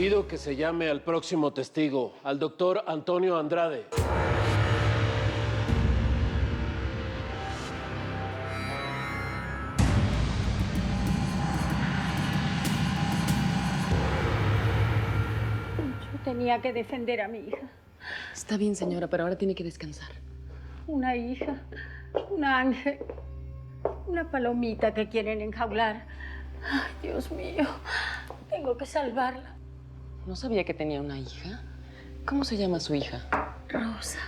Pido que se llame al próximo testigo, al doctor Antonio Andrade. Yo tenía que defender a mi hija. Está bien, señora, pero ahora tiene que descansar. Una hija, un ángel, una palomita que quieren enjaular. Ay, Dios mío, tengo que salvarla. ¿No sabía que tenía una hija? ¿Cómo se llama su hija? Rosa.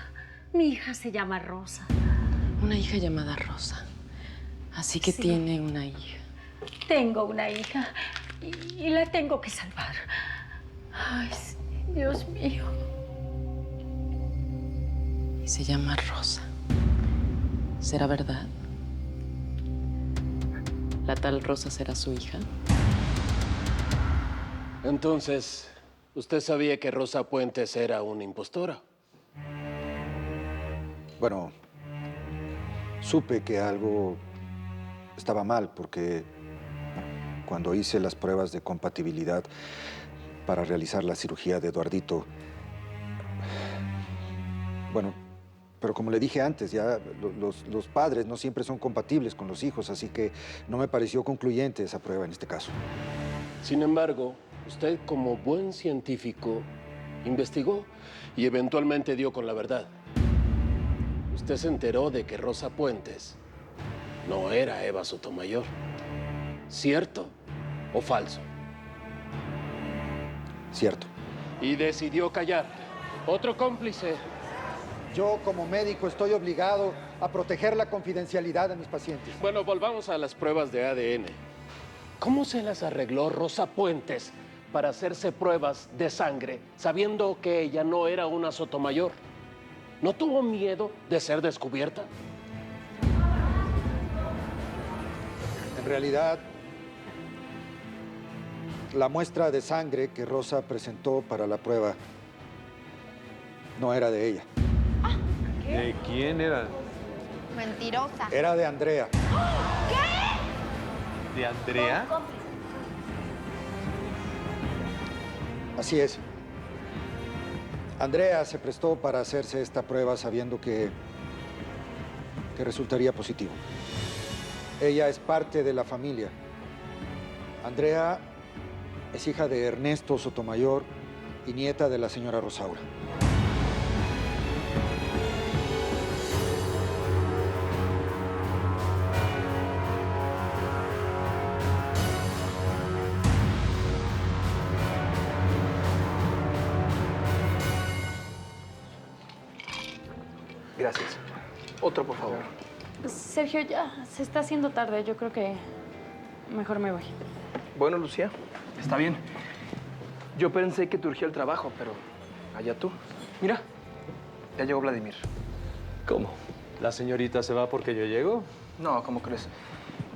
Mi hija se llama Rosa. Una hija llamada Rosa. Así que Sí. tiene una hija. Tengo una hija y la tengo que salvar. Ay, sí, Dios mío. Y se llama Rosa. ¿Será verdad? ¿La tal Rosa será su hija? Entonces, ¿usted sabía que Rosa Puentes era una impostora? Bueno, supe que algo estaba mal porque cuando hice las pruebas de compatibilidad para realizar la cirugía de Eduardito, bueno, pero como le dije antes, ya los padres no siempre son compatibles con los hijos, así que no me pareció concluyente esa prueba en este caso. Sin embargo, usted como buen científico investigó y eventualmente dio con la verdad. Usted se enteró de que Rosa Puentes no era Eva Sotomayor. ¿Cierto o falso? Cierto. Y decidió callar. Otro cómplice. Yo, como médico, estoy obligado a proteger la confidencialidad de mis pacientes. Bueno, volvamos a las pruebas de ADN. ¿Cómo se las arregló Rosa Puentes para hacerse pruebas de sangre sabiendo que ella no era una Sotomayor? ¿No tuvo miedo de ser descubierta? En realidad, la muestra de sangre que Rosa presentó para la prueba no era de ella. ¿De quién era? Mentirosa. Era de Andrea. ¿De Andrea? Así es. Andrea se prestó para hacerse esta prueba sabiendo que resultaría positivo. Ella es parte de la familia. Andrea es hija de Ernesto Sotomayor y nieta de la señora Rosaura. Gracias. Otro, por favor. Sergio, ya se está haciendo tarde. Yo creo que mejor me voy. Bueno, Lucía, está bien. Yo pensé que te urgía el trabajo, pero allá tú. Mira, ya llegó Vladimir. ¿Cómo? ¿La señorita se va porque yo llego? No, ¿cómo crees?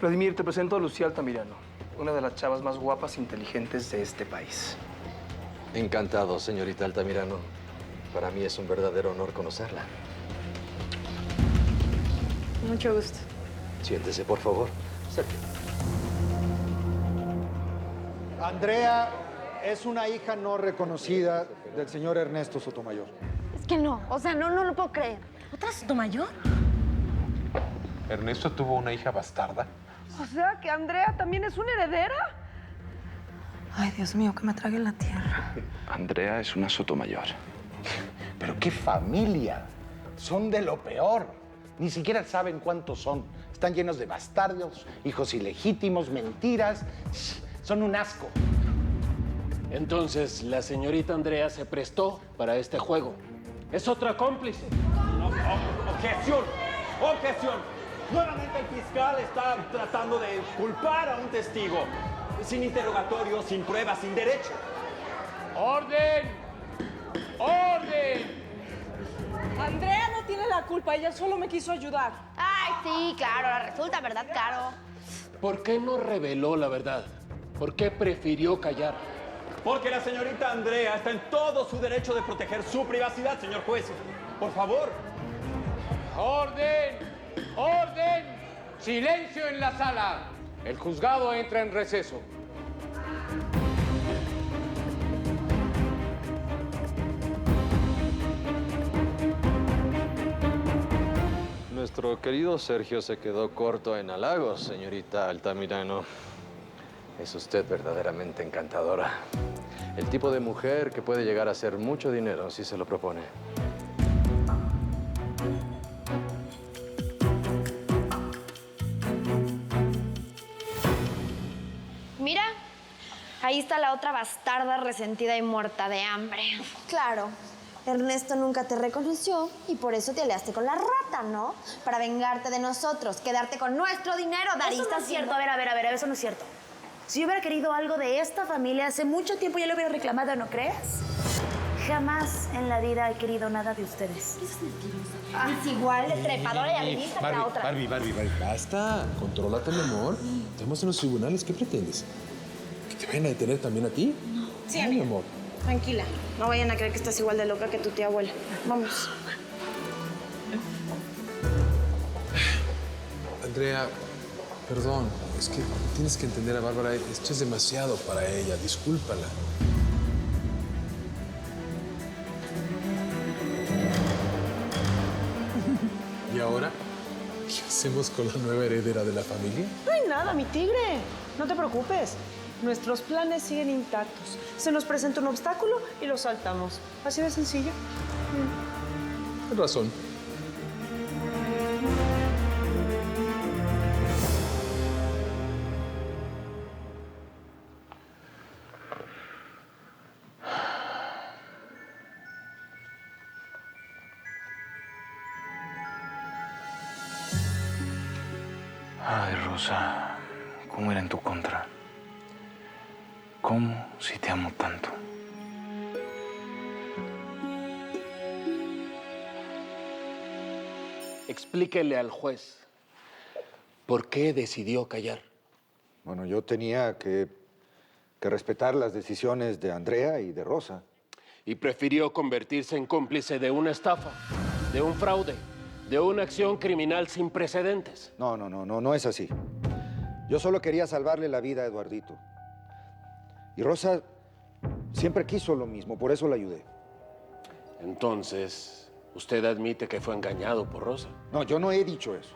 Vladimir, te presento a Lucía Altamirano, una de las chavas más guapas e inteligentes de este país. Encantado, señorita Altamirano. Para mí es un verdadero honor conocerla. Mucho gusto. Siéntese, por favor. Sergio. Andrea es una hija no reconocida del señor Ernesto Sotomayor. Es que no, o sea, no lo puedo creer. ¿Otra Sotomayor? ¿Ernesto tuvo una hija bastarda? O sea, que Andrea también es una heredera. Ay, Dios mío, que me trague la tierra. Andrea es una Sotomayor. Pero qué familia. Son de lo peor. Ni siquiera saben cuántos son. Están llenos de bastardos, hijos ilegítimos, mentiras. Son un asco. Entonces, la señorita Andrea se prestó para este juego. Es otra cómplice. Objeción, objeción. Nuevamente el fiscal está tratando de culpar a un testigo. Sin interrogatorio, sin pruebas, sin derecho. ¡Orden! ¡Orden! Andrea no tiene la culpa, ella solo me quiso ayudar. Ay, sí, claro, resulta, ¿verdad, Caro? ¿Por qué no reveló la verdad? ¿Por qué prefirió callar? Porque la señorita Andrea está en todo su derecho de proteger su privacidad, señor juez. Por favor. ¡Orden! ¡Orden! ¡Silencio en la sala! El juzgado entra en receso. Nuestro querido Sergio se quedó corto en halagos, señorita Altamirano. Es usted verdaderamente encantadora. El tipo de mujer que puede llegar a hacer mucho dinero si se lo propone. Mira, ahí está la otra bastarda resentida y muerta de hambre. Claro. Ernesto nunca te reconoció y por eso te aliaste con la rata, ¿no? Para vengarte de nosotros, quedarte con nuestro dinero, Darista. Eso no es cierto. A ver, eso no es cierto. Si yo hubiera querido algo de esta familia hace mucho tiempo ya lo hubiera reclamado, ¿no crees? Jamás en la vida he querido nada de ustedes. Es igual de trepadora y arribista que la otra. Barbie, basta. Contrólate, mi amor. Estamos en los tribunales. ¿Qué pretendes? ¿Que te vayan a detener también a ti? Sí, no, mi amor. Tranquila. No vayan a creer que estás igual de loca que tu tía abuela. Vamos. Andrea, perdón. Es que tienes que entender a Bárbara. Esto es demasiado para ella. Discúlpala. ¿Y ahora? ¿Qué hacemos con la nueva heredera de la familia? No hay nada, mi tigre. No te preocupes. Nuestros planes siguen intactos. Se nos presenta un obstáculo y lo saltamos. Así de sencillo. Tienes razón. Ay, Rosa, ¿cómo era en tu contra? ¿Cómo si te amo tanto? Explíquele al juez por qué decidió callar. Bueno, yo tenía que respetar las decisiones de Andrea y de Rosa. Y prefirió convertirse en cómplice de una estafa, de un fraude, de una acción criminal sin precedentes. No es así. Yo solo quería salvarle la vida a Eduardito. Y Rosa siempre quiso lo mismo, por eso la ayudé. Entonces, ¿usted admite que fue engañado por Rosa? No, yo no he dicho eso.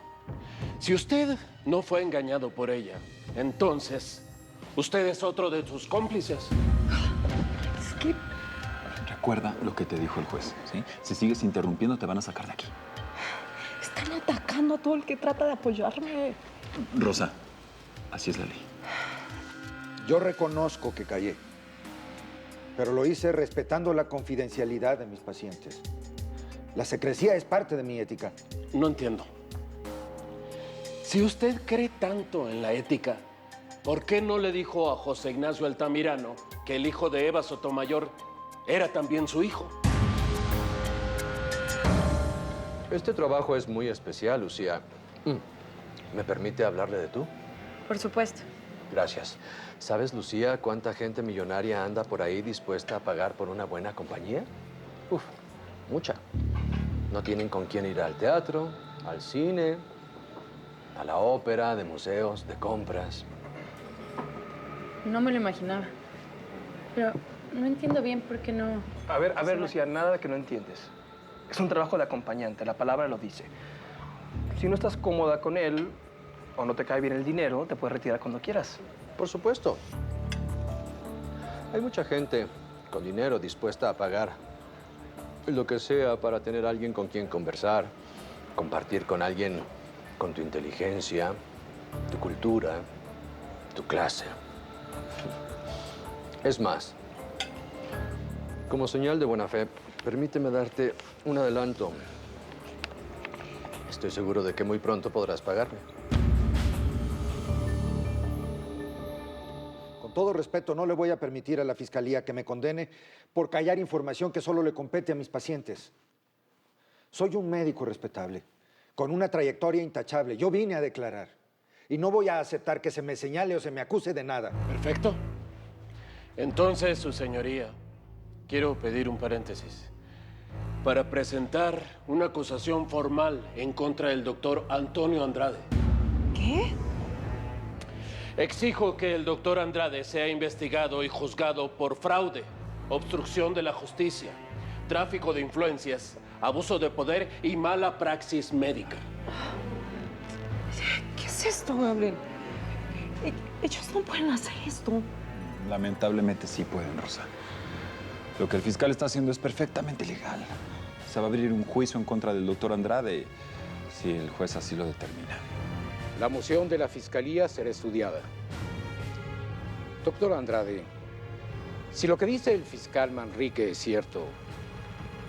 Si usted no fue engañado por ella, entonces, usted es otro de sus cómplices. Es que... Recuerda lo que te dijo el juez, ¿sí? Si sigues interrumpiendo, te van a sacar de aquí. Están atacando a todo el que trata de apoyarme. Rosa, así es la ley. Yo reconozco que callé, pero lo hice respetando la confidencialidad de mis pacientes. La secrecía es parte de mi ética. No entiendo. Si usted cree tanto en la ética, ¿por qué no le dijo a José Ignacio Altamirano que el hijo de Eva Sotomayor era también su hijo? Este trabajo es muy especial, Lucía. ¿Me permite hablarle de tú? Por supuesto. Gracias. ¿Sabes, Lucía, cuánta gente millonaria anda por ahí dispuesta a pagar por una buena compañía? Uf, mucha. No tienen con quién ir al teatro, al cine, a la ópera, de museos, de compras. No me lo imaginaba. Pero no entiendo bien por qué no... A ver, Lucía, nada que no entiendes. Es un trabajo de acompañante, la palabra lo dice. Si no estás cómoda con él o no te cae bien el dinero, te puedes retirar cuando quieras. Por supuesto. Hay mucha gente con dinero dispuesta a pagar lo que sea para tener a alguien con quien conversar, compartir con alguien con tu inteligencia, tu cultura, tu clase. Es más, como señal de buena fe, permíteme darte un adelanto. Estoy seguro de que muy pronto podrás pagarme. Con todo respeto, no le voy a permitir a la Fiscalía que me condene por callar información que solo le compete a mis pacientes. Soy un médico respetable, con una trayectoria intachable. Yo vine a declarar y no voy a aceptar que se me señale o se me acuse de nada. Perfecto. Entonces, su señoría, quiero pedir un paréntesis para presentar una acusación formal en contra del doctor Antonio Andrade. ¿Qué? Exijo que el doctor Andrade sea investigado y juzgado por fraude, obstrucción de la justicia, tráfico de influencias, abuso de poder y mala praxis médica. es esto, Gabriel? Ellos no pueden hacer esto. Lamentablemente sí pueden, Rosa. Lo que el fiscal está haciendo es perfectamente legal. Se va a abrir un juicio en contra del doctor Andrade si el juez así lo determina. La moción de la Fiscalía será estudiada. Doctor Andrade, si lo que dice el fiscal Manrique es cierto,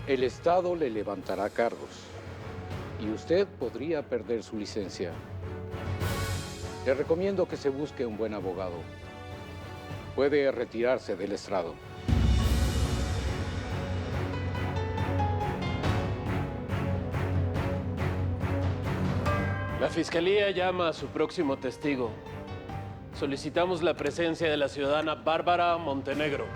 el Estado le levantará cargos y usted podría perder su licencia. Le recomiendo que se busque un buen abogado. Puede retirarse del estrado. La Fiscalía llama a su próximo testigo. Solicitamos la presencia de la ciudadana Bárbara Montenegro.